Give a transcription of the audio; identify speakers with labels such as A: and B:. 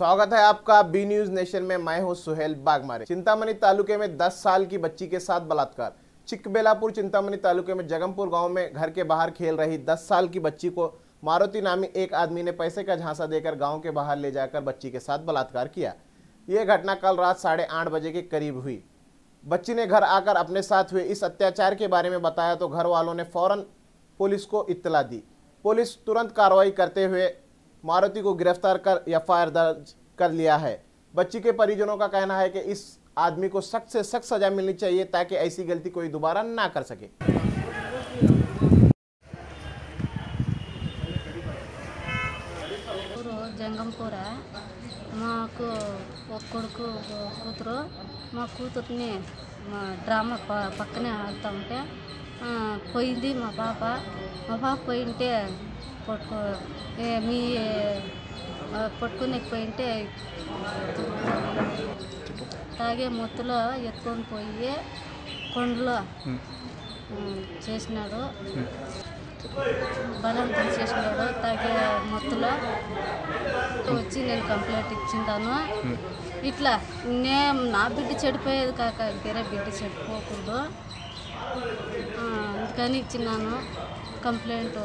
A: स्वागत है आपका बी न्यूज नेशन में। मैं हूं सुहेल बागमारे। चिंतामणि तालुके में 10 साल की बच्ची के साथ बलात्कार। चिकबेलापुर चिंतामणि तालुके में जगमपुर गांव में घर के बाहर खेल रही 10 साल की बच्ची को मारुति नामी एक आदमी ने पैसे का झांसा देकर गांव के बाहर ले जाकर बच्ची के साथ बलात्कार किया। यह घटना कल रात 8:30 बजे के करीब हुई। बच्ची ने घर आकर अपने साथ हुए इस अत्याचार के बारे में बताया तो घर वालों ने फौरन पुलिस को इत्तला दी। पुलिस तुरंत कार्रवाई करते हुए मारुति को गिरफ्तार कर एफआईआर दर्ज कर लिया है। बच्ची के परिजनों का कहना है कि इस आदमी को सख्त से सख्त सजा मिलनी चाहिए ताकि ऐसी गलती कोई दोबारा ना कर सके।
B: జంగంపూర మాకు ఒక కొడుకు కూతురు మా కూతుర్ని మా డ్రామా పక్కనే ఆడుతూ ఉంటే పోయింది మా పాప పోయింటే మీ పట్టుకుని పోయింటే తాగే మొత్తులో ఎత్తుకొని పోయి కొండలో చేసినాడు, బలవంతం చేసినాడు. తాగే మొత్తులో వచ్చి నేను కంప్లైంట్ ఇచ్చిందాను. ఇట్లా నా బిడ్డ చెడిపోయేది కాక వేరే బిడ్డ చెడిపోకూడదు అందుకని ఇచ్చినాను కంప్లైంట్.